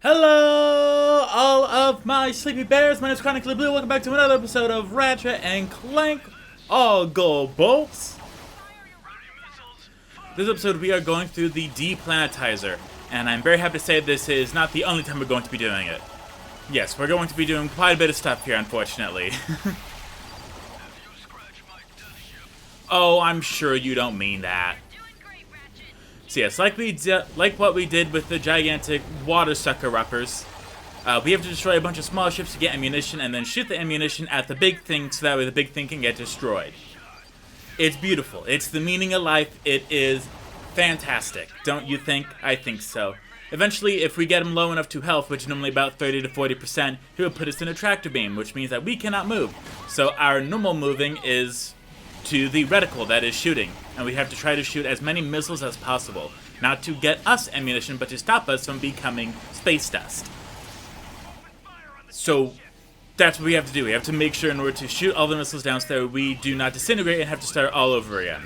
Hello, all of my sleepy bears. My name is Chronically Blue. Welcome back to another episode of Ratchet and Clank. All go bolts. This episode, we are going through the Deplanetizer, and I'm very happy to say this is not the only time we're going to be doing it. Yes, we're going to be doing quite a bit of stuff here, unfortunately. Oh, I'm sure you don't mean that. So yes, like what we did with the gigantic water sucker-uppers, we have to destroy a bunch of small ships to get ammunition, and then shoot the ammunition at the big thing so that way the big thing can get destroyed. It's beautiful. It's the meaning of life. It is fantastic. Don't you think? I think so. Eventually, if we get him low enough to health, which is normally about 30 to 40%, he will put us in a tractor beam, which means that we cannot move. So our normal moving is to the reticle that is shooting, and we have to try to shoot as many missiles as possible, not to get us ammunition, but to stop us from becoming space dust. So that's what we have to do. We have to make sure in order to shoot all the missiles down so that we do not disintegrate and have to start all over again.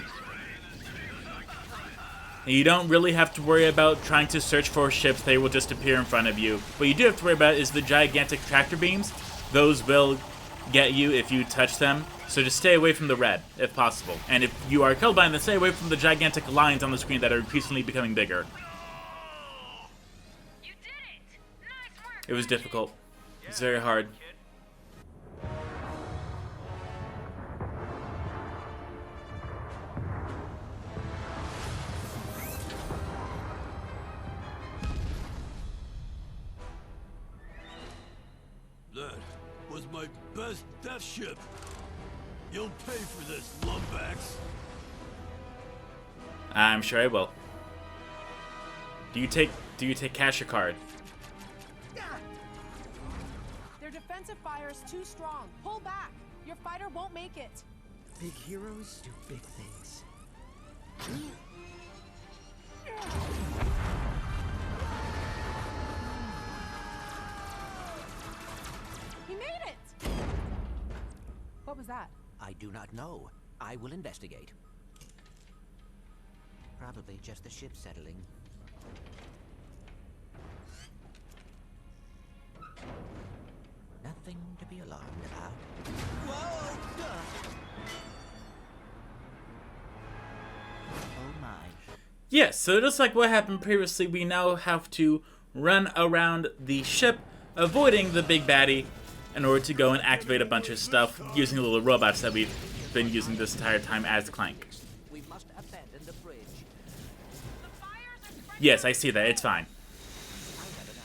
You don't really have to worry about trying to search for ships. They will just appear in front of you. What you do have to worry about is the gigantic tractor beams. Those will get you if you touch them. So just stay away from the red, if possible. And if you are colorblind, then stay away from the gigantic lines on the screen that are increasingly becoming bigger. You did it! Nice work! It was difficult. It's very hard. That was my best death ship. You'll pay for this, lumbacks. I'm sure I will. Do you take cash or card? Their defensive fire is too strong. Pull back. Your fighter won't make it. Big heroes do big things. He made it! What was that? I do not know. I will investigate. Probably just the ship settling. Nothing to be alarmed about. Oh my. Yes, so just like what happened previously, we now have to run around the ship, avoiding the big baddie, in order to go and activate a bunch of stuff using the little robots that we've been using this entire time as Clank. We must abandon the bridge. Yes, I see that. It's fine.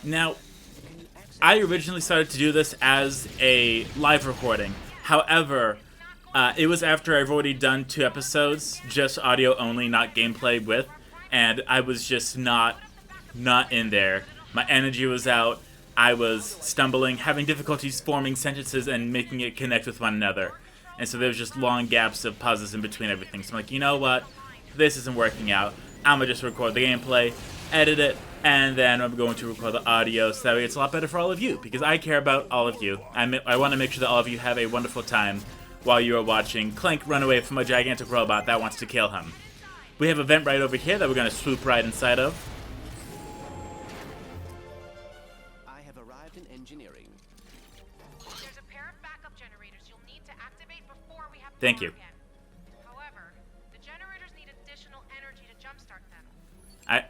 Now, I originally started to do this as a live recording. However, it was after I've already done 2 episodes, just audio only, not gameplay with, and I was just not in there. My energy was out. I was stumbling, having difficulties forming sentences and making it connect with one another. And so there was just long gaps of pauses in between everything. So I'm like, you know what? This isn't working out. I'm going to just record the gameplay, edit it, and then I'm going to record the audio so that way it's a lot better for all of you. Because I care about all of you. I want to make sure that all of you have a wonderful time while you are watching Clank run away from a gigantic robot that wants to kill him. We have a vent right over here that we're going to swoop right inside of. Engineering. There's a pair of backup generators you'll need to activate before we have Thank power you. again. However, the generators need additional energy to jumpstart them.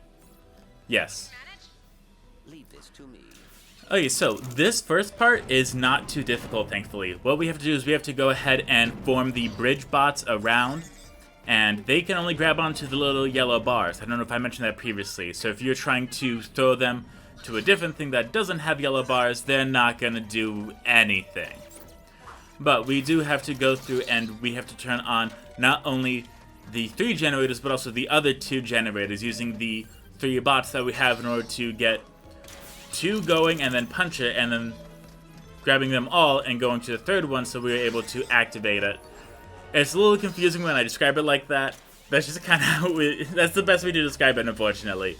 Yes. Manage? Leave this to me. Okay, so this first part is not too difficult, thankfully. What we have to do is we have to go ahead and form the bridge bots around, and they can only grab onto the little yellow bars. I don't know if I mentioned that previously. So if you're trying to throw them to a different thing that doesn't have yellow bars, they're not going to do anything. But we do have to go through and we have to turn on not only the 3 generators, but also the other 2 generators using the 3 bots that we have in order to get 2 going and then punch it, and then grabbing them all and going to the 3rd one so we were able to activate it. It's a little confusing when I describe it like that. That's just kind of how that's the best way to describe it, unfortunately.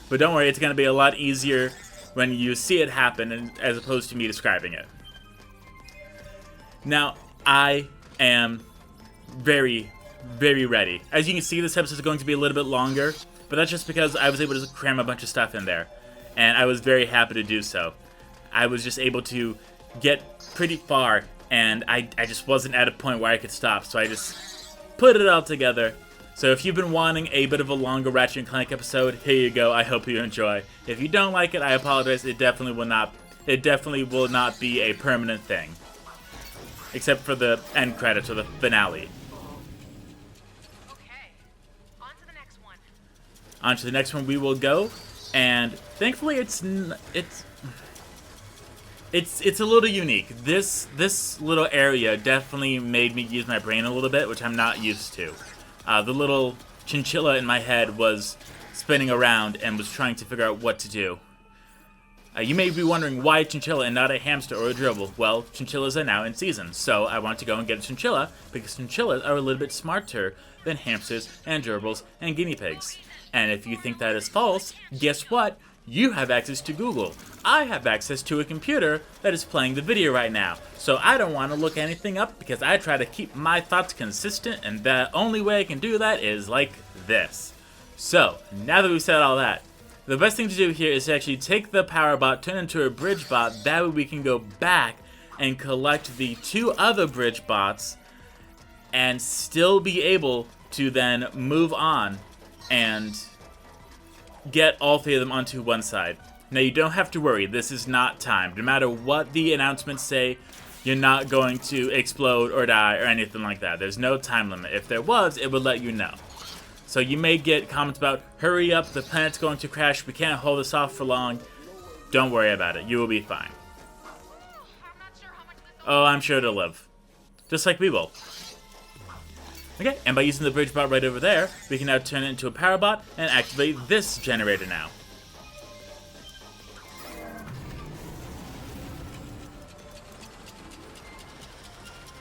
But don't worry, it's going to be a lot easier when you see it happen as opposed to me describing it. Now, I am very, very ready. As you can see, this episode is going to be a little bit longer, but that's just because I was able to cram a bunch of stuff in there. and I was very happy to do so. I was just able to get pretty far, and I just wasn't at a point where I could stop, so I just put it all together. So if you've been wanting a bit of a longer Ratchet and Clank episode, here you go. I hope you enjoy. If you don't like it, I apologize. It definitely will not be a permanent thing, except for the end credits or the finale. Okay, on to the next one. On to the next one we will go, and thankfully it's a little unique. This little area definitely made me use my brain a little bit, which I'm not used to. The little chinchilla in my head was spinning around and was trying to figure out what to do. You may be wondering why chinchilla and not a hamster or a gerbil. Well, chinchillas are now in season, so I want to go and get a chinchilla because chinchillas are a little bit smarter than hamsters and gerbils and guinea pigs. And if you think that is false, guess what? You have access to Google. I have access to a computer that is playing the video right now. So I don't want to look anything up because I try to keep my thoughts consistent, and the only way I can do that is like this. So, now that we've said all that, the best thing to do here is to actually take the power bot, turn it into a bridge bot, that way we can go back and collect the 2 other bridge bots and still be able to then move on and get all 3 of them onto one side. Now you don't have to worry, this is not timed. No matter what the announcements say, you're not going to explode or die or anything like that. There's no time limit. If there was, it would let you know. So you may get comments about, hurry up, the planet's going to crash, we can't hold this off for long. Don't worry about it, you will be fine. Oh, I'm sure it'll live. Just like we will. Okay, and by using the bridge bot right over there, we can now turn it into a power bot and activate this generator now.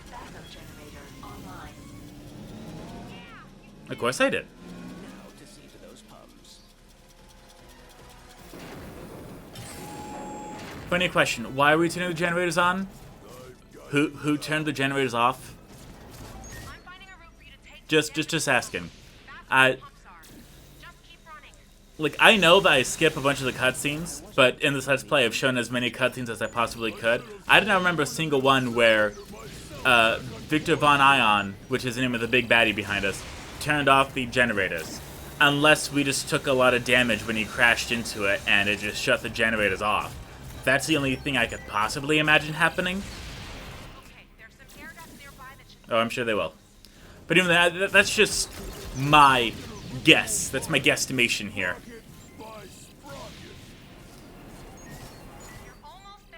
Backup generator online. Of course I did. Now to see to those pumps. Funny question, why are we turning the generators on? Who turned the generators off? I'm finding a route for you to take. Just asking. That's where the pumps are. Just keep running. Like, I know that I skip a bunch of the cutscenes, but in this Let's Play I've shown as many cutscenes as I possibly could. I did not remember a single one where Victor Von Ion, which is the name of the big baddie behind us, turned off the generators. Unless we just took a lot of damage when he crashed into it and it just shut the generators off. That's the only thing I could possibly imagine happening. Okay, there's some air ducts nearby that should. Oh, I'm sure they will. But even that's just my guess. That's my guesstimation here. You're almost there.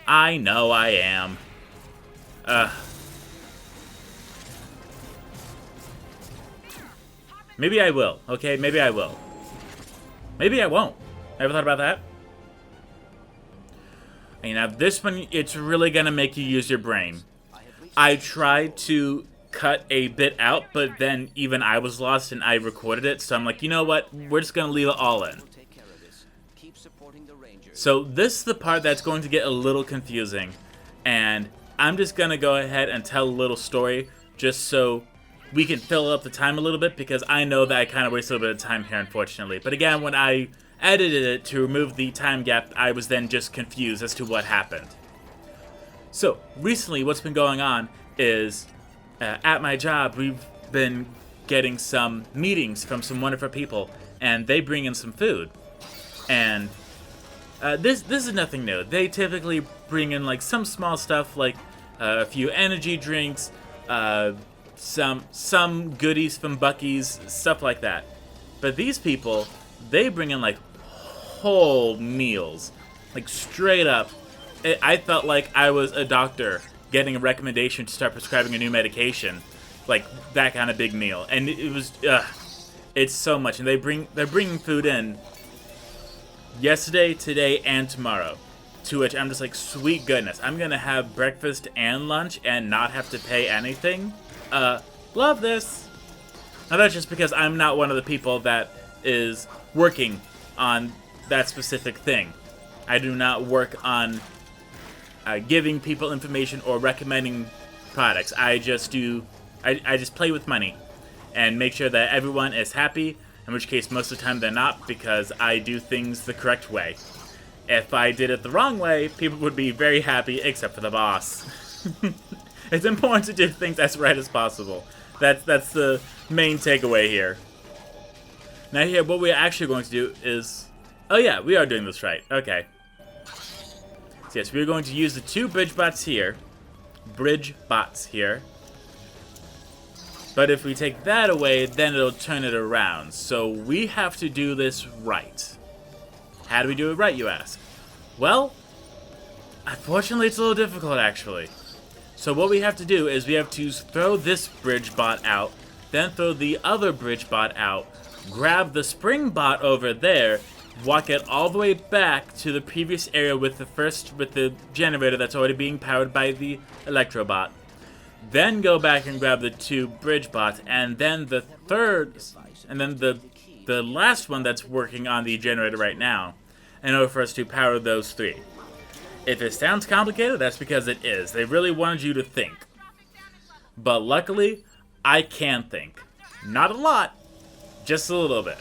I know I am. Maybe I will, okay? Maybe I will. Maybe I won't. Ever thought about that? And now this one, it's really gonna make you use your brain. I tried to cut a bit out, but then even I was lost and I recorded it, so I'm like, you know what? We're just gonna leave it all in. Take care of this. Keep supporting the Rangers. So this is the part that's going to get a little confusing, and I'm just gonna go ahead and tell a little story just so we can fill up the time a little bit, because I know that I kind of wasted a bit of time here, unfortunately. But again, when I edited it to remove the time gap, I was then just confused as to what happened. So recently what's been going on is at my job we've been getting some meetings from some wonderful people, and they bring in some food. And this is nothing new. They typically bring in like some small stuff like a few energy drinks, some goodies from Buc-ee's, stuff like that. But these people, they bring in like whole meals, like straight up. I felt like I was a doctor getting a recommendation to start prescribing a new medication, like that kind of big meal. And it was, it's so much. And they're bringing food in yesterday, today, and tomorrow. To which I'm just like, sweet goodness, I'm gonna have breakfast and lunch and not have to pay anything. Love this. Now that's just because I'm not one of the people that is working on that specific thing. I do not work on giving people information or recommending products. I just play with money and make sure that everyone is happy, in which case most of the time they're not, because I do things the correct way. If I did it the wrong way, people would be very happy, except for the boss. It's important to do things as right as possible. That's the main takeaway here. Now here, what we're actually going to do is... Oh yeah, we are doing this right. Okay. So yes, we're going to use the 2 bridge bots here. But if we take that away, then it'll turn it around. So we have to do this right. How do we do it right, you ask? Well, unfortunately it's a little difficult actually. So what we have to do is we have to throw this bridge bot out, then throw the other bridge bot out, grab the spring bot over there, walk it all the way back to the previous area with the generator that's already being powered by the electrobot. Then go back and grab the 2 bridge bots, and then the last one that's working on the generator right now, in order for us to power those 3. If it sounds complicated, that's because it is. They really wanted you to think. But luckily, I can think. Not a lot, just a little bit.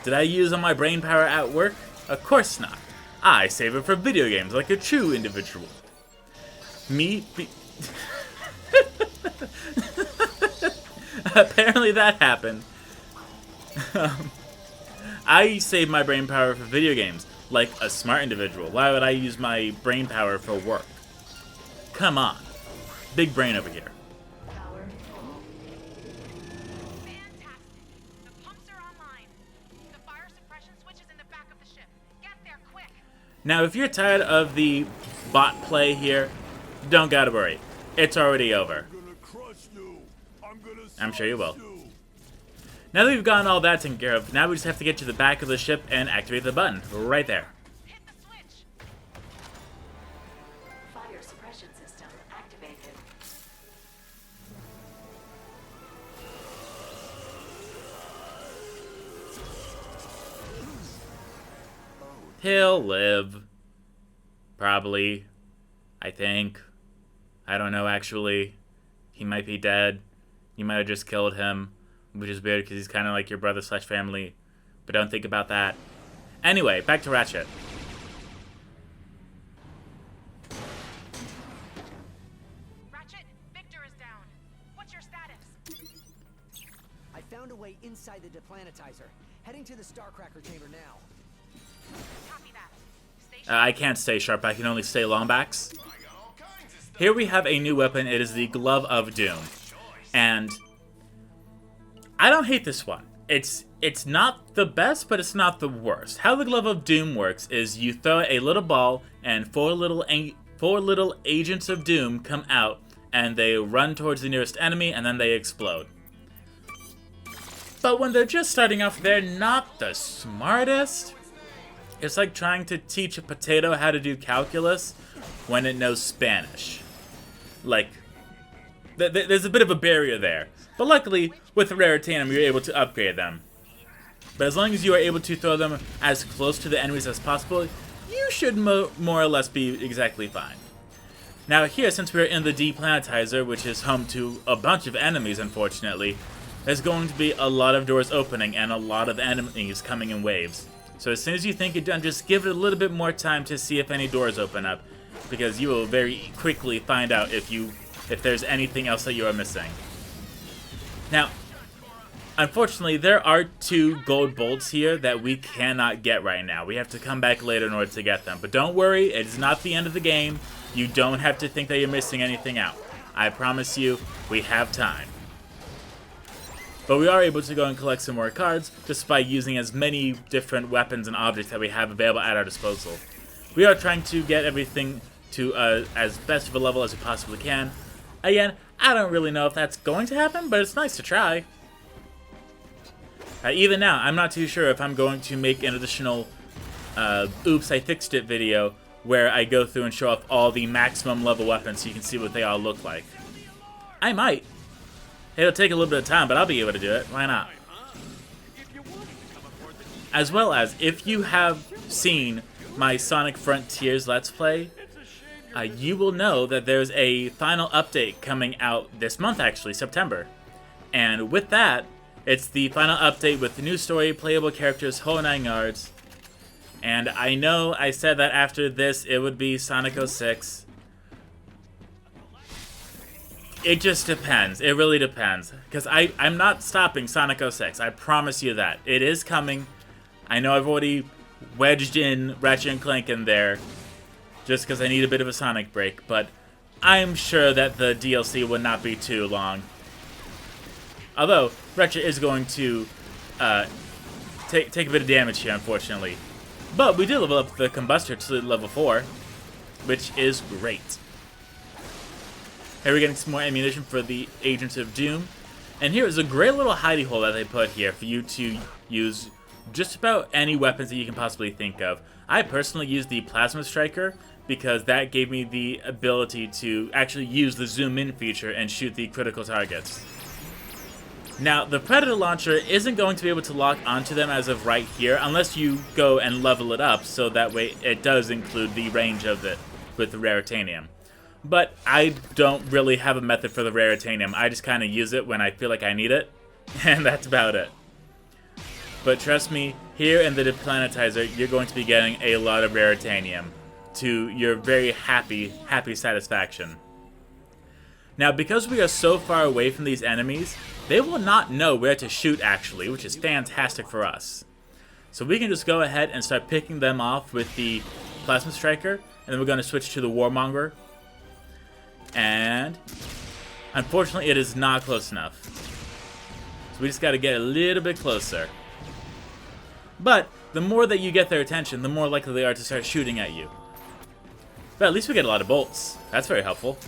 Did I use all my brain power at work? Of course not. I save it for video games like a true individual. Apparently that happened. I save my brain power for video games like a smart individual. Why would I use my brain power for work? Come on. Big brain over here. Now, if you're tired of the bot play here, don't gotta worry. It's already over. I'm sure you will. Now that we've gotten all that taken care of, now we just have to get to the back of the ship and activate the button. Right there. Hit the switch. Fire suppression system activated. He'll live. Probably. I think. I don't know, actually. He might be dead. You might have just killed him. Which is weird, because he's kind of like your brother/family. But don't think about that. Anyway, back to Ratchet. Ratchet, Victor is down. What's your status? I found a way inside the deplanetizer. Heading to the Starcracker chamber now. Copy that. Stay I can't stay sharp. I can only stay longbacks. Here we have a new weapon. It is the Glove of Doom. And I don't hate this one. It's not the best, but it's not the worst. How the Glove of Doom works is you throw a little ball, and four little agents of Doom come out, and they run towards the nearest enemy, and then they explode. But when they're just starting off, they're not the smartest. It's like trying to teach a potato how to do calculus when it knows Spanish. Like, there's a bit of a barrier there. But luckily, with Raritanium, you're able to upgrade them. But as long as you are able to throw them as close to the enemies as possible, you should more or less be exactly fine. Now here, since we're in the deplanetizer, which is home to a bunch of enemies, unfortunately, there's going to be a lot of doors opening and a lot of enemies coming in waves. So as soon as you think you're done, just give it a little bit more time to see if any doors open up, because you will very quickly find out if there's anything else that you are missing. Now, unfortunately, there are 2 gold bolts here that we cannot get right now. We have to come back later in order to get them. But don't worry, it is not the end of the game. You don't have to think that you're missing anything out. I promise you, we have time. But we are able to go and collect some more cards just by using as many different weapons and objects that we have available at our disposal. We are trying to get everything to as best of a level as we possibly can. Again, I don't really know if that's going to happen, but it's nice to try. Even now, I'm not too sure if I'm going to make an additional Oops, I Fixed It video where I go through and show off all the maximum level weapons so you can see what they all look like. I might. It'll take a little bit of time, but I'll be able to do it. Why not? As well as, if you have seen my Sonic Frontiers Let's Play, you will know that there's a final update coming out this month, actually, September. And with that, it's the final update with the new story, playable characters, whole 9 yards. And I know I said that after this it would be Sonic 06. It just depends. It really depends. Because I'm not stopping Sonic 06. I promise you that. It is coming. I know I've already wedged in Ratchet and Clank in there just because I need a bit of a Sonic break, but I'm sure that the DLC would not be too long. Although, Ratchet is going to take a bit of damage here, unfortunately. But we did level up the Combustor to level 4, which is great. Here we're getting some more ammunition for the Agents of Doom. And here is a great little hidey hole that they put here for you to use just about any weapons that you can possibly think of. I personally use the Plasma Striker because that gave me the ability to actually use the zoom in feature and shoot the critical targets. Now, the Predator Launcher isn't going to be able to lock onto them as of right here unless you go and level it up, so that way it does include the range of it with the Raritanium. But I don't really have a method for the Raritanium. I just kind of use it when I feel like I need it, and that's about it. But trust me, here in the Deplanetizer, you're going to be getting a lot of Raritanium to your very happy satisfaction. Now, because we are so far away from these enemies, they will not know where to shoot actually, which is fantastic for us. So we can just go ahead and start picking them off with the Plasma Striker, and then we're going to switch to the Warmonger. And unfortunately, it is not close enough. So we just got to get a little bit closer. But the more that you get their attention, the more likely they are to start shooting at you. But at least we get a lot of bolts. That's very helpful.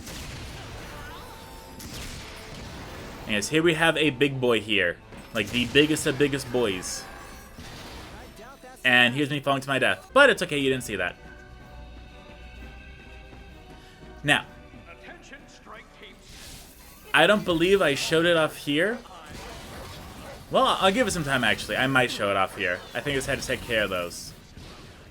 And yes, here we have a big boy here. Like the biggest of biggest boys. And here's me falling to my death. But it's okay, you didn't see that. Now, I don't believe I showed it off here. Well, I'll give it some time actually. I might show it off here. I think I just had to take care of those.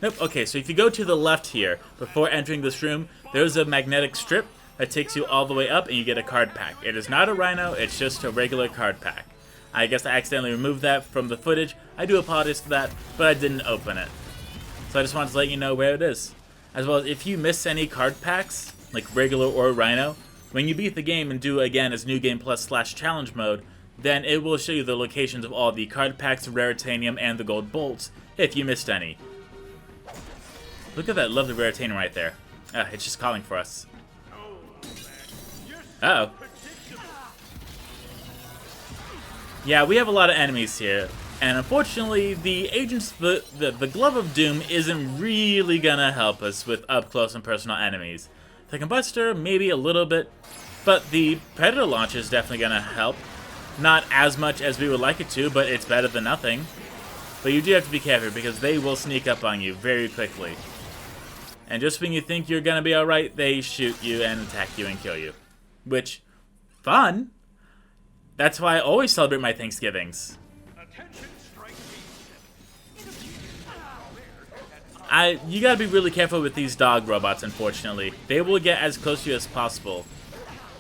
Nope, okay, so if you go to the left here, before entering this room, there's a magnetic strip that takes you all the way up and you get a card pack. It is not a Rhino, it's just a regular card pack. I guess I accidentally removed that from the footage. I do apologize for that, but I didn't open it. So I just wanted to let you know where it is. As well as if you miss any card packs, like regular or Rhino, when you beat the game and do again as New Game Plus / Challenge mode, then it will show you the locations of all the card packs, Raritanium, and the gold bolts, if you missed any. Look at that lovely Raritanium right there. It's just calling for us. Uh-oh. Yeah, we have a lot of enemies here, and unfortunately, the Glove of Doom isn't really gonna help us with up-close and personal enemies. The Combustor, maybe a little bit, but the Predator Launcher is definitely gonna help. Not as much as we would like it to, but it's better than nothing. But you do have to be careful because they will sneak up on you very quickly. And just when you think you're gonna be alright, they shoot you and attack you and kill you. Which, fun! That's why I always celebrate my Thanksgivings. You gotta be really careful with these dog robots, unfortunately. They will get as close to you as possible.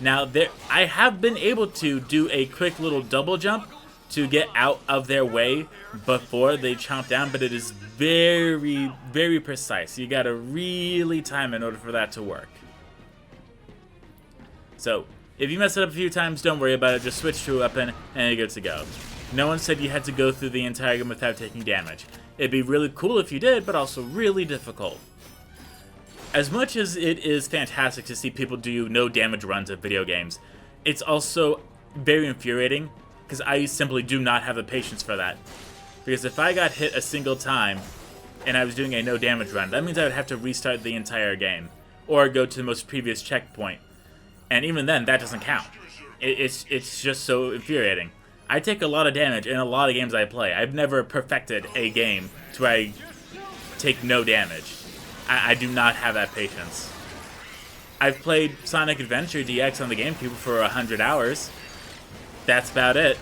Now, I have been able to do a quick little double jump to get out of their way before they chomp down, but it is very, very precise. You gotta really time in order for that to work. So, if you mess it up a few times, don't worry about it. Just switch to a weapon, and you're good to go. No one said you had to go through the entire game without taking damage. It'd be really cool if you did, but also really difficult. As much as it is fantastic to see people do no damage runs of video games, it's also very infuriating, because I simply do not have the patience for that. Because if I got hit a single time, and I was doing a no damage run, that means I would have to restart the entire game, or go to the most previous checkpoint. And even then, that doesn't count. It's just so infuriating. I take a lot of damage in a lot of games I play. I've never perfected a game to where I take no damage. I do not have that patience. I've played Sonic Adventure DX on the GameCube for 100 hours. That's about it.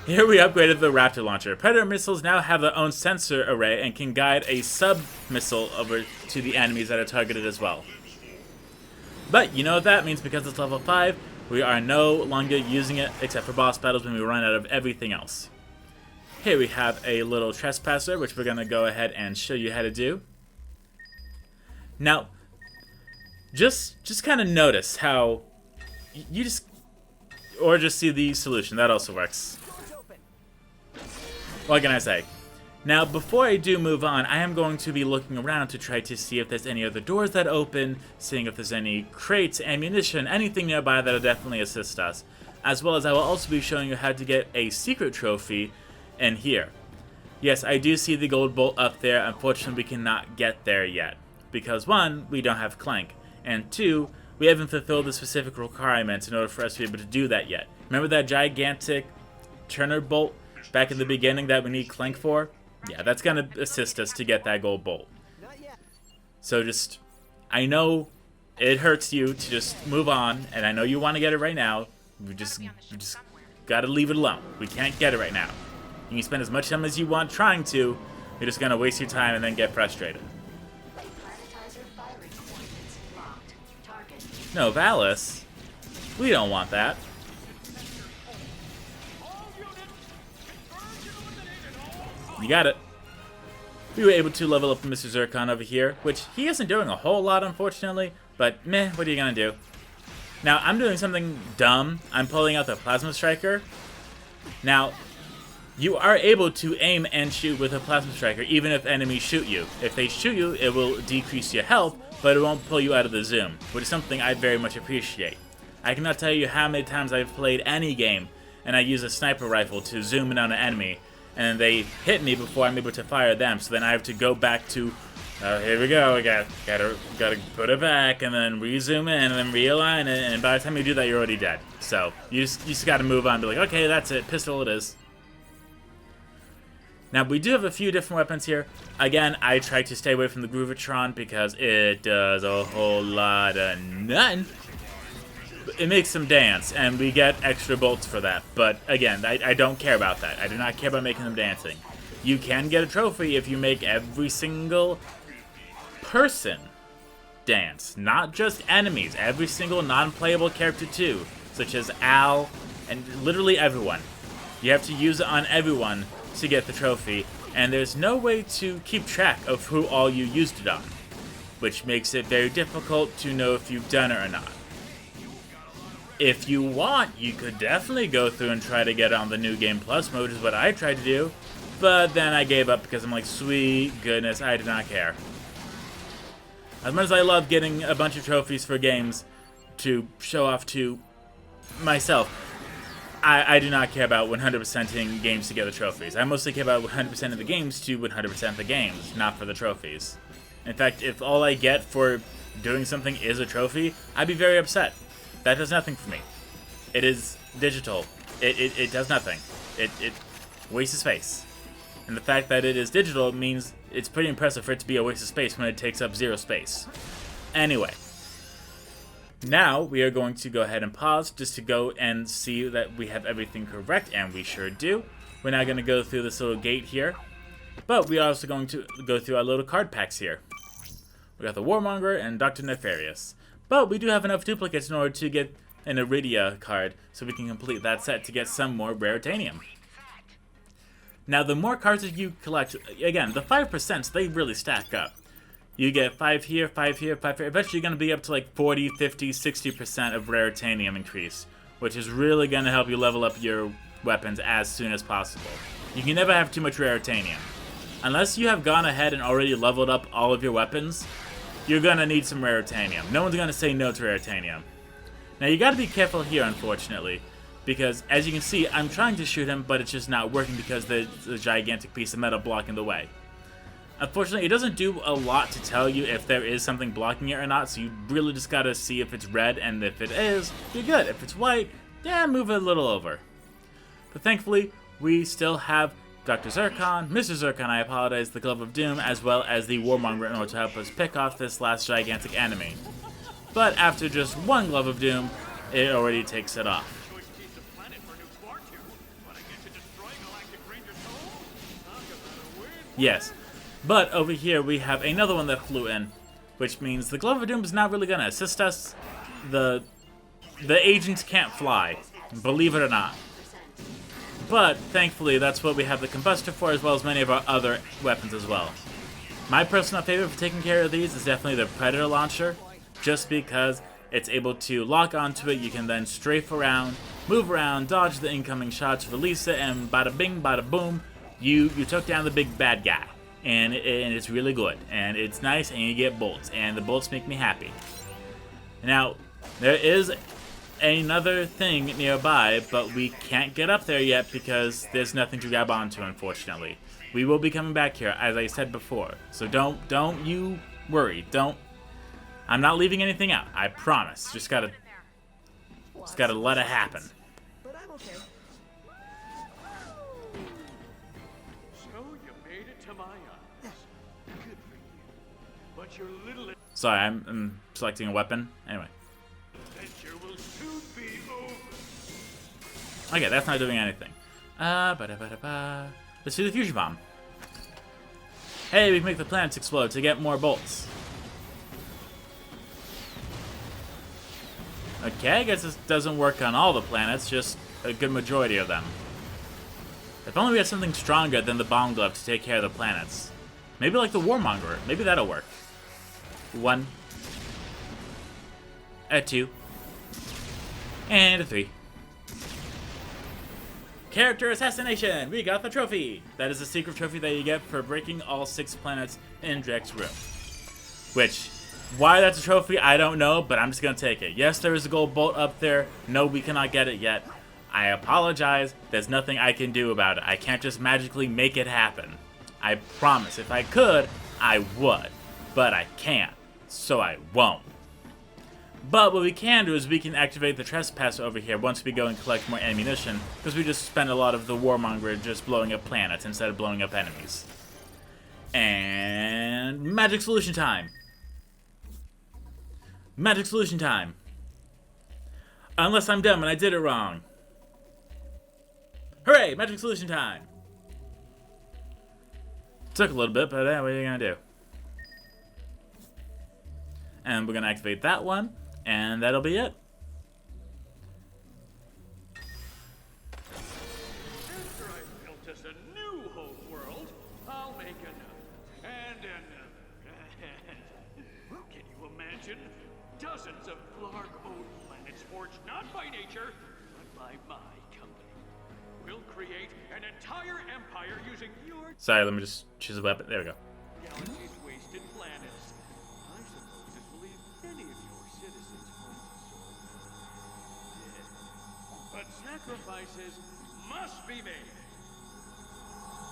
Here we upgraded the Raptor Launcher. Predator missiles now have their own sensor array and can guide a sub-missile over to the enemies that are targeted as well. But you know what that means, because it's level 5, we are no longer using it except for boss battles when we run out of everything else. Here we have a little trespasser, which we're going to go ahead and show you how to do. Now, just kind of notice how you just, or just see the solution. That also works. What can I say? Now, before I do move on, I am going to be looking around to try to see if there's any other doors that open, seeing if there's any crates, ammunition, anything nearby that'll definitely assist us. As well as I will also be showing you how to get a secret trophy in here. Yes, I do see the gold bolt up there. Unfortunately, we cannot get there yet. Because 1, we don't have Clank. And 2, we haven't fulfilled the specific requirements in order for us to be able to do that yet. Remember that gigantic Turner bolt back in the beginning that we need Clank for? Yeah, that's going to assist us to get that gold bolt. So just, I know it hurts you to just move on, and I know you want to get it right now. We just got to leave it alone. We can't get it right now. You can spend as much time as you want trying to. You're just going to waste your time and then get frustrated. No, Valis. We don't want that. You got it. We were able to level up Mr. Zircon over here, which he isn't doing a whole lot, unfortunately, but meh, what are you gonna do? Now, I'm doing something dumb. I'm pulling out the Plasma Striker. Now, you are able to aim and shoot with a Plasma Striker, even if enemies shoot you. If they shoot you, it will decrease your health, but it won't pull you out of the zoom, which is something I very much appreciate. I cannot tell you how many times I've played any game, and I use a sniper rifle to zoom in on an enemy, and they hit me before I'm able to fire them, so then I have to go back to, here we go, gotta put it back, and then re-zoom in, and then realign it, and by the time you do that, you're already dead. So, you just gotta move on, be like, okay, that's it, pistol it is. Now, we do have a few different weapons here. Again, I try to stay away from the Groovatron because it does a whole lot of nothing. It makes them dance, and we get extra bolts for that. But again, I don't care about that. I do not care about making them dancing. You can get a trophy if you make every single person dance. Not just enemies. Every single non-playable character too. Such as Al, and literally everyone. You have to use it on everyone to get the trophy. And there's no way to keep track of who all you used it on. Which makes it very difficult to know if you've done it or not. If you want, you could definitely go through and try to get on the New Game Plus mode, is what I tried to do. But then I gave up because I'm like, sweet goodness, I do not care. As much as I love getting a bunch of trophies for games to show off to myself, I do not care about 100%ing games to get the trophies. I mostly care about 100% of the games to 100% the games, not for the trophies. In fact, if all I get for doing something is a trophy, I'd be very upset. That does nothing for me. It is digital. It does nothing. It wastes space. And the fact that it is digital means it's pretty impressive for it to be a waste of space when it takes up 0 space. Anyway. Now we are going to go ahead and pause just to go and see that we have everything correct, and we sure do. We're now going to go through this little gate here. But we are also going to go through our little card packs here. We got the Warmonger and Dr. Nefarious. But we do have enough duplicates in order to get an Iridia card, so we can complete that set to get some more Raritanium. Now, the more cards that you collect, again, the 5%, they really stack up. You get 5 here, 5 here, 5 here. Eventually, you're going to be up to like 40, 50, 60% of Raritanium increase, which is really going to help you level up your weapons as soon as possible. You can never have too much Raritanium. Unless you have gone ahead and already leveled up all of your weapons, you're going to need some Raritanium. No one's going to say no to Raritanium. Now, you got to be careful here, unfortunately, because as you can see, I'm trying to shoot him, but it's just not working because there's a gigantic piece of metal blocking the way. Unfortunately, it doesn't do a lot to tell you if there is something blocking it or not, so you really just got to see if it's red, and if it is, you're good. If it's white, yeah, move it a little over. But thankfully, we still have Dr. Zircon, Mr. Zircon, I apologize, the Glove of Doom, as well as the Warmonger in order to help us pick off this last gigantic enemy. But after just one Glove of Doom, it already takes it off. Yes, but over here we have another one that flew in, which means the Glove of Doom is not really going to assist us. The agents can't fly, believe it or not. But thankfully, that's what we have the combustor for, as well as many of our other weapons as well. My personal favorite for taking care of these is definitely the Predator launcher, just because it's able to lock onto it. You can then strafe around, move around, dodge the incoming shots, release it, and bada bing, bada boom, you took down the big bad guy. And it's really good, and it's nice, and you get bolts, and the bolts make me happy. Now, there is another thing nearby, but we can't get up there yet because there's nothing to grab onto, unfortunately. We will be coming back here, as I said before, so don't you worry. I'm not leaving anything out, I promise. Just gotta let it happen. But I'm okay. So you made it to my island. Good for you. But your little Sorry, I'm selecting a weapon. Anyway. adventure will soon be over. Okay, that's not doing anything. Let's do the fusion bomb. Hey, we can make the planets explode to get more bolts. Okay, I guess this doesn't work on all the planets, just a good majority of them. If only we had something stronger than the bomb glove to take care of the planets. Maybe like the warmonger. Maybe that'll work. 1. A 2. And a 3. Character assassination! We got the trophy! That is a secret trophy that you get for breaking all 6 planets in Drake's room. Which, why that's a trophy, I don't know, but I'm just gonna take it. Yes, there is a gold bolt up there. No, we cannot get it yet. I apologize. There's nothing I can do about it. I can't just magically make it happen. I promise, if I could, I would. But I can't, so I won't. But what we can do is we can activate the trespass over here once we go and collect more ammunition, because we just spend a lot of the warmonger just blowing up planets instead of blowing up enemies. And magic solution time. Magic solution time. Unless I'm dumb and I did it wrong. Hooray! Magic solution time. Took a little bit, but what are you gonna do? And we're gonna activate that one. And that'll be it. After I've built us a new home world, I'll make another. And another. Can you imagine? Dozens of Qwark-owned planets forged not by nature, but by my company. We'll create an entire empire using your Sorry, let me just choose a weapon. There we go. galaxy's wasted planets. I suppose this will leave many of your citizens dead. But sacrifices must be made.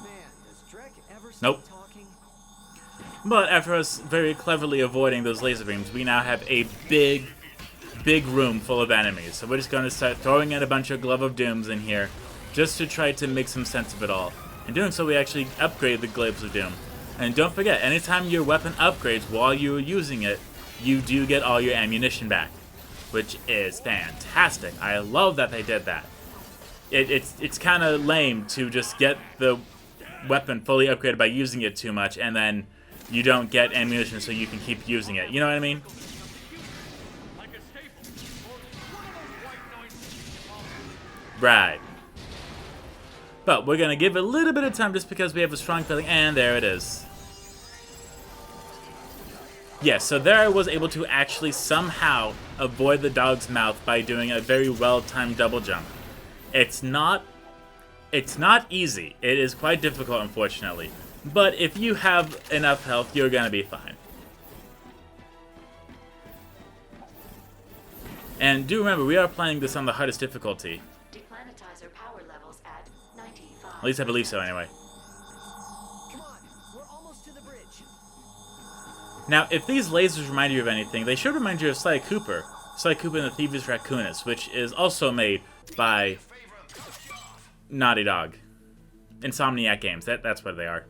Man, does Drek ever stop Nope. talking? But after us very cleverly avoiding those laser beams, we now have a big room full of enemies. So we're just going to start throwing in a bunch of Glove of Dooms in here, just to try to make some sense of it all. In doing so, we actually upgrade the Glaives of Doom. And don't forget, anytime your weapon upgrades while you're using it, you do get all your ammunition back, which is fantastic. I love that they did that. It's kind of lame to just get the weapon fully upgraded by using it too much, and then you don't get ammunition so you can keep using it. You know what I mean? Like a staple, or one of those white noise. Right. But we're going to give it a little bit of time just because we have a strong feeling, and there it is. Yes, so there I was able to actually somehow avoid the dog's mouth by doing a very well-timed double jump. It's not easy. It is quite difficult, unfortunately. But if you have enough health, you're going to be fine. And do remember, we are playing this on the hardest difficulty. Deplanetizer power levels at 95. At least I believe so, anyway. Come on, we're almost to the bridge. Now, if these lasers remind you of anything, they should remind you of Sly Cooper. Sly Cooper and the Thieves' Raccoonus, which is also made by Naughty Dog. Insomniac Games, that's what they are.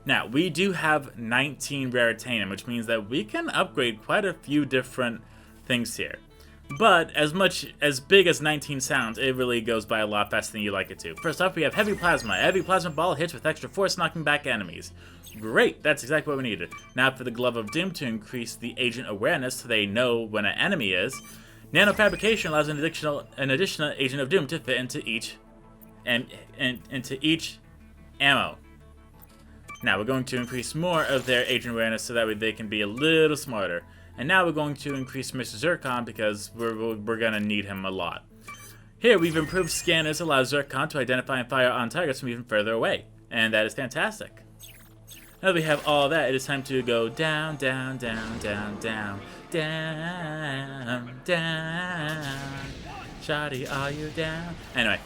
Now, we do have 19 Raritanium, which means that we can upgrade quite a few different things here. But as big as 19 sounds, it really goes by a lot faster than you like it to. First off, we have Heavy Plasma. Heavy Plasma Ball hits with extra force, knocking back enemies. Great, that's exactly what we needed. Now for the Glove of Doom to increase the agent awareness so they know when an enemy is. Nanofabrication allows an additional agent of Doom to fit into each and into each ammo. Now we're going to increase more of their agent awareness so that way they can be a little smarter. And now we're going to increase Mr. Zircon because we're going to need him a lot. Here we've improved scanners allow Zircon to identify and fire on targets from even further away. And that is fantastic. Now that we have all that, it is time to go down, down, down, down, down, down, down. Shoddy, are you down? Anyway.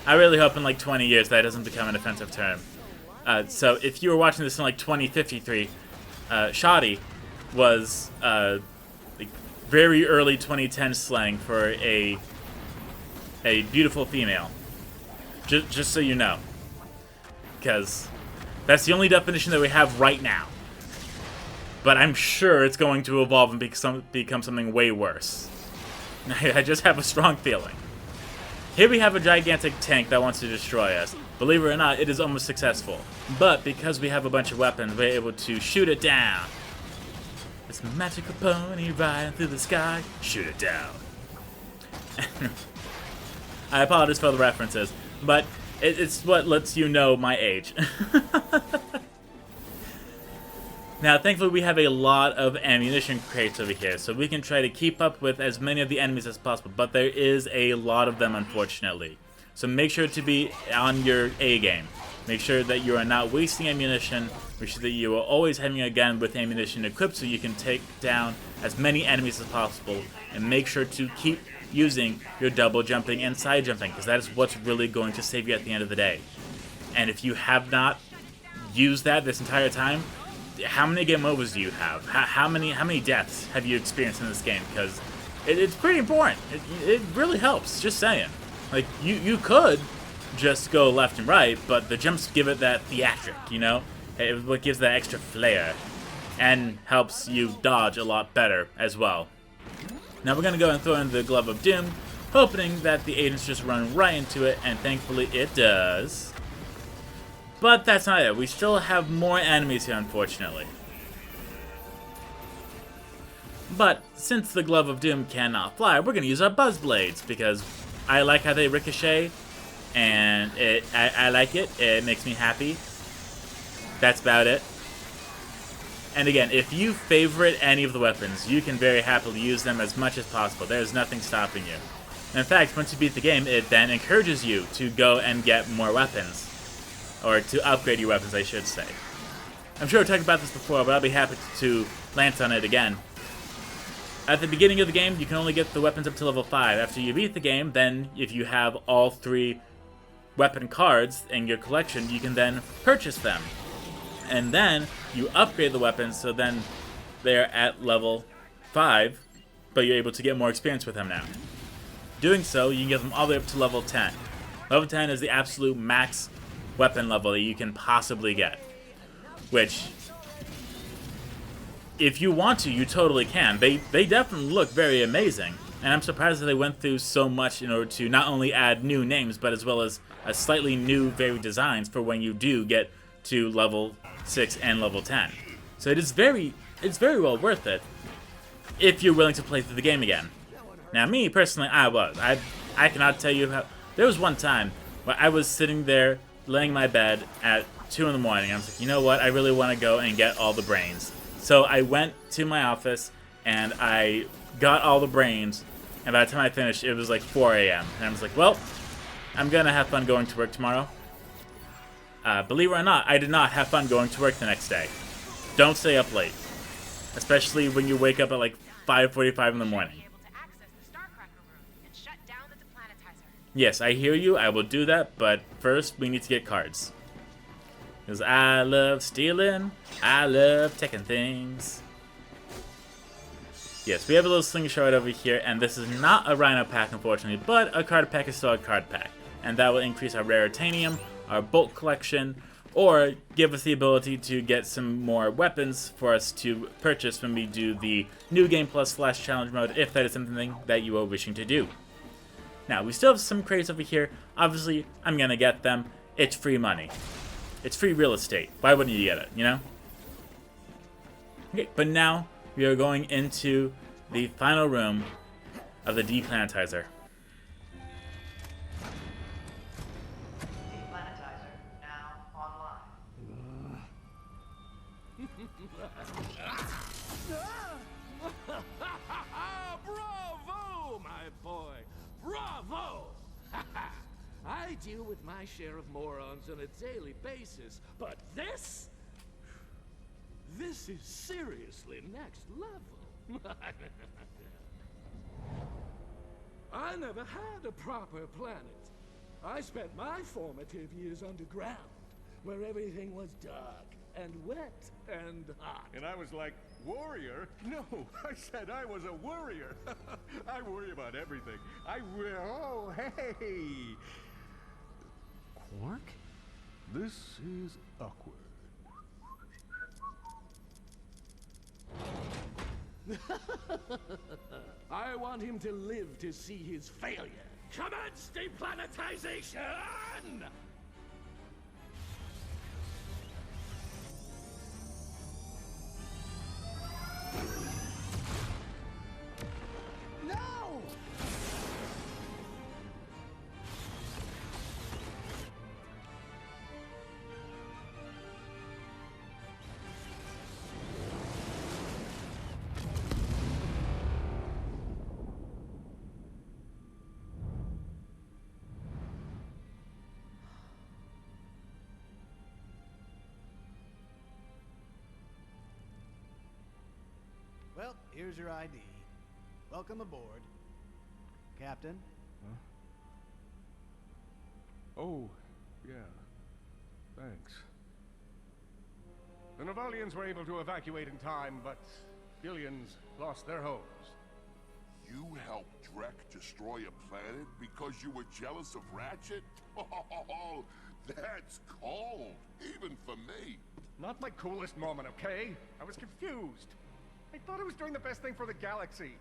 I really hope in like 20 years that doesn't become an offensive term. So if you were watching this in like 2053, shoddy was like very early 2010 slang for a beautiful female. Just so you know. Because that's the only definition that we have right now. But I'm sure it's going to evolve and become something way worse. I just have a strong feeling. Here we have a gigantic tank that wants to destroy us. Believe it or not, it is almost successful. But because we have a bunch of weapons, we're able to shoot it down. This magical pony riding through the sky, shoot it down. I apologize for the references, but it's what lets you know my age. Now, thankfully, we have a lot of ammunition crates over here, so we can try to keep up with as many of the enemies as possible, but there is a lot of them, unfortunately. So make sure to be on your A game. Make sure that you are not wasting ammunition. Make sure that you are always having a gun with ammunition equipped so you can take down as many enemies as possible, and make sure to keep using your double jumping and side jumping, because that is what's really going to save you at the end of the day. And if you have not used that this entire time, how many game overs do you have? How many deaths have you experienced in this game? Because it's pretty important. It really helps. Just saying. Like you could just go left and right, but the jumps give it that theatric, you know? It what gives that extra flair, and helps you dodge a lot better as well. Now we're gonna go and throw in the Glove of Doom, hoping that the agents just run right into it, and thankfully it does. But that's not it. We still have more enemies here, unfortunately. But since the Glove of Doom cannot fly, we're going to use our Buzz Blades, because I like how they ricochet, and I like it. It makes me happy. That's about it. And again, if you favorite any of the weapons, you can very happily use them as much as possible. There's nothing stopping you. In fact, once you beat the game, it then encourages you to go and get more weapons. Or to upgrade your weapons, I should say. I'm sure I talked about this before, but I'll be happy to lance on it again. At the beginning of the game, you can only get the weapons up to level 5. After you beat the game, then if you have all 3 weapon cards in your collection, you can then purchase them. And then you upgrade the weapons, so then they're at level 5, but you're able to get more experience with them now. Doing so, you can get them all the way up to level 10. Level 10 is the absolute max weapon level that you can possibly get, which if you want to, you totally can. They definitely look very amazing, and I'm surprised that they went through so much in order to not only add new names, but as well as a slightly new varied designs for when you do get to level 6 and level 10. So it's very well worth it if you're willing to play through the game again. Now me personally, I cannot tell you how. There was one time where I was sitting there laying in my bed at 2 in the morning. I was like, you know what? I really want to go and get all the brains. So I went to my office and I got all the brains. And by the time I finished, it was like 4 a.m. And I was like, well, I'm going to have fun going to work tomorrow. Believe it or not, I did not have fun going to work the next day. Don't stay up late. Especially when you wake up at like 5:45 in the morning. Yes, I hear you. I will do that, but first we need to get cards. Because I love stealing. I love taking things. Yes, we have a little slingshot over here, and this is not a Rhino pack, unfortunately, but a card pack is still a card pack. And that will increase our Raritanium, our Bolt collection, or give us the ability to get some more weapons for us to purchase when we do the New Game Plus / Challenge mode, if that is something that you are wishing to do. Now, we still have some crates over here. Obviously, I'm going to get them. It's free money. It's free real estate. Why wouldn't you get it, you know? Okay, but now we are going into the final room of the deplanetizer. Bravo, my boy! Bravo! I deal with my share of morons on a daily basis, but this? This is seriously next level. I never had a proper planet. I spent my formative years underground, where everything was dark and wet and hot. And I was like, warrior? No, I said I was a worrier. I worry about everything. Oh, hey! Qwark? This is awkward. I want him to live to see his failure. Commence deplanetization! No! Well, here's your ID. Welcome aboard, Captain. Oh, yeah. Thanks. The Navalians were able to evacuate in time, but billions lost their homes. You helped Drek destroy a planet because you were jealous of Ratchet? Oh, that's cold, even for me. Not my coolest moment, okay? I was confused. I thought I was doing the best thing for the galaxy.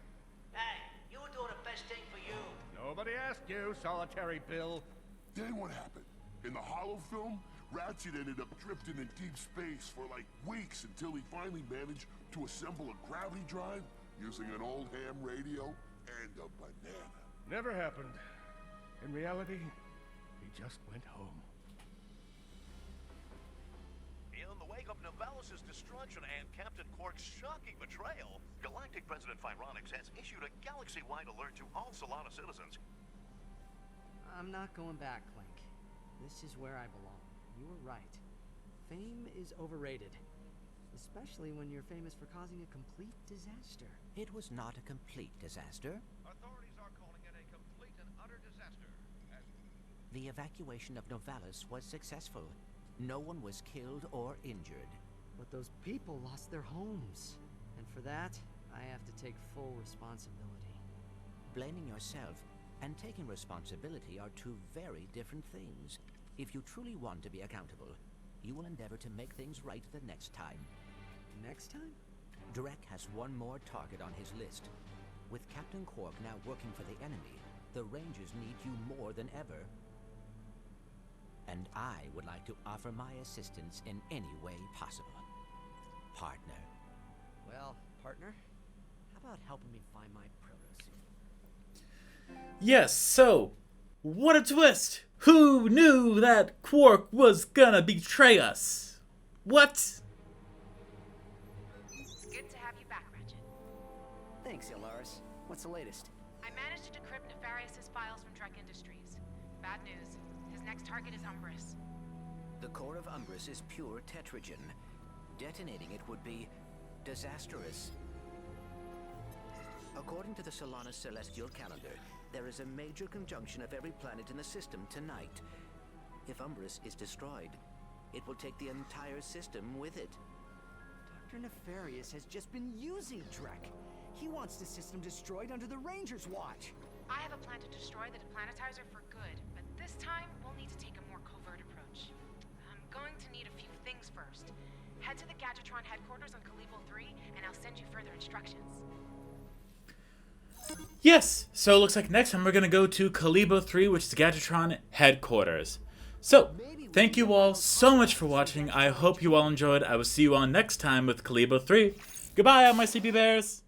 Hey, you were doing the best thing for you. Nobody asked you, solitary Bill. Then what happened? In the Hollow film, Ratchet ended up drifting in deep space for like weeks until he finally managed to assemble a gravity drive using an old ham radio and a banana. Never happened. In reality, he just went home. In the wake of Novalis' destruction and Captain Qwark's shocking betrayal, Galactic President Phyronix has issued a galaxy-wide alert to all Solana citizens. I'm not going back, Clank. This is where I belong. You were right. Fame is overrated. Especially when you're famous for causing a complete disaster. It was not a complete disaster. Authorities are calling it a complete and utter disaster. The evacuation of Novalis was successful. No one was killed or injured. But those people lost their homes. And for that, I have to take full responsibility. Blaming yourself and taking responsibility are two very different things. If you truly want to be accountable, you will endeavor to make things right the next time. Next time? Drek has one more target on his list. With Captain Qwark now working for the enemy, the Rangers need you more than ever. And I would like to offer my assistance in any way possible. Partner. Well, partner, how about helping me find my proto-suit? Yes, so, what a twist! Who knew that Qwark was gonna betray us? What? It's good to have you back, Ratchet. Thanks, Ilaris. What's the latest? I managed to decrypt Nefarious' files from Drek Industries. Bad news. His next target is Umbris. The core of Umbris is pure tetragen. Detonating it would be disastrous. According to the Solana celestial calendar, there is a major conjunction of every planet in the system tonight. If Umbris is destroyed, it will take the entire system with it. Dr. Nefarious has just been using Drek. He wants the system destroyed under the Rangers' watch. I have a plan to destroy the deplanetizer for good, but this time we'll need to take a more covert approach. I'm going to need a few things first. Head to the Gadgetron headquarters on Kalibo 3, and I'll send you further instructions. Yes, so it looks like next time we're gonna go to Kalibo 3, which is Gadgetron headquarters. So, thank you all so much for watching. I hope you all enjoyed. I will see you all next time with Kalibo 3. Goodbye, all my sleepy bears!